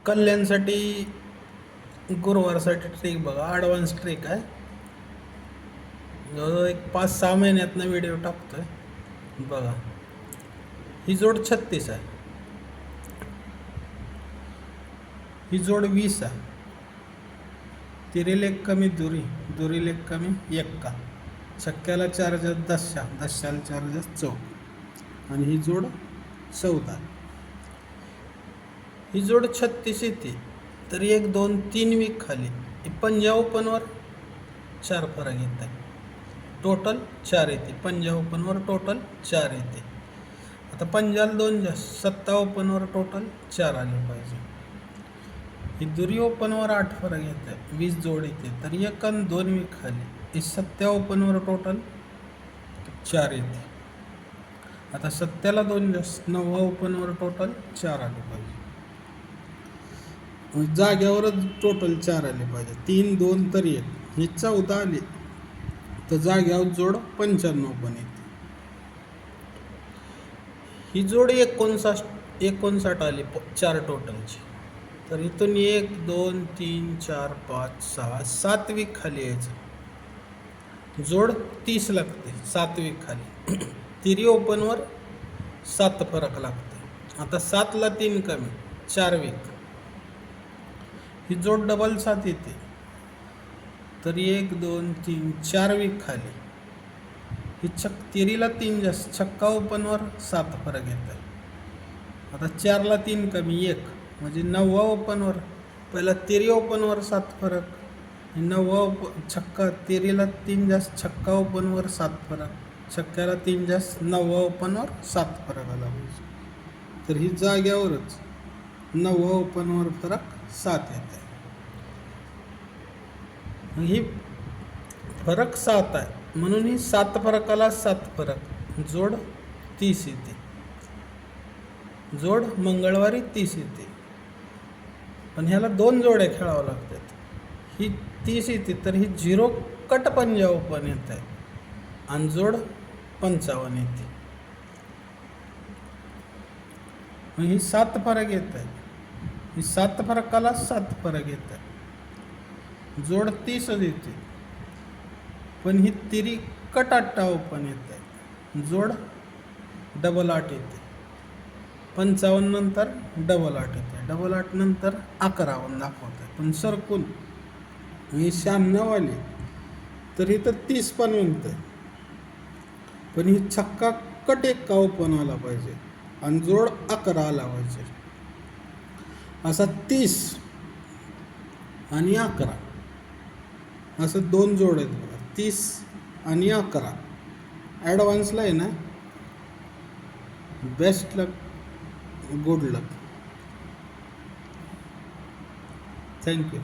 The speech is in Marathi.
कल्याणसाठी गुरुवारसाठी ट्रेक बघा, ॲडव्हान्स ट्रेक आहे. जवळजवळ एक 5-6 महिन्यातनं व्हिडिओ टाकतोय बघा. ही जोड 36 आहे, ही जोड 20 आहे. तिरीला एक कमी दुरीला एक कमी एक्का, छक्क्याला चार्जर 10, 10ला चार्जर 14 आणि ही जोड 14. ही जोड 36 येते. तर 1, 2, 3 वीक खाली पंजा ओपनवर 4 फरक येत आहे. टोटल 4 येते. पंजा ओपनवर टोटल 4 येते. आता पंजाला 2 जास्त, 7 ओपनवर टोटल 4 आले पाहिजे. ही दुरी ओपनवर 8 फरक येत आहे, 20 जोड येते. तर 1 आणि 2 वीक खाली ही 7 ओपनवर टोटल 4 येते. आता 7ला 2 जास्त, 9 ओपनवर टोटल 4 आले पाहिजे. जाग्यावरच टोटल 4 आले पाहिजे. 3, 2 तर 1, ही 14 आली तर जाग्यावर जोड 95 पण येते. ही जोड 59 आली 4 टोटलची. तर इथून 1, 2, 3, 4, 5, 6, 7 वीक खाली यायचं. जोड 30 लागते 7 वीक खाली. तिरी ओपनवर 7 फरक लागते. आता 7ला 3 कमी, 4 वीक. ही जोड डबल 7 येते. तर 1, 2, 3, 4 वीक खाली ही तिरीला 3 जास्त, छक्का ओपनवर 7 फरक येत आहे. आता 4ला 3 कमी 1, म्हणजे 9 ओपनवर, पहिला तिरी ओपनवर 7 फरक, 9 छक्का, तिरीला 3 जास्त, छक्का ओपनवर 7 फरक, छक्क्याला 3 जास्त, 9 ओपनवर 7 फरक आला पाहिजे. तर ही जाग्यावरच 9 ओपनवर फरक 7 येत आहे. ही फरक 7 आहे म्हणून ही 7 फरकाला 7 फरक, जोड 30 येते. जोड मंगळवारी 30 येते. पण ह्याला 2 जोड्या खेळावं लागतात. ही 30 येते तर ही 0 कट पंजा ओपन येत आहे आणि जोड 55 येते. ही 7 फरक येत आहे. ही 7 फरकाला 7 फरक येत आहे. जोड 30 येते. पण ही तिरी कट 8 ओपन येत आहे. जोड डबल 8 येते. 55 नंतर डबल 8 येते. डबल 8 नंतर 11 दाखवत आहे. पण सरकून ही 96 आली तर इथं 30 पण म्हणत आहे. पण ही छक्का कट 1 ओपन आला पाहिजे आणि जोड 11 आला पाहिजे. असा 30 आणि 11 असं 2 जोड आहेत बघा, 30 आणि 11. ॲडव्हान्सला आहे ना. बेस्ट लक, गुड लक. थँक्यू.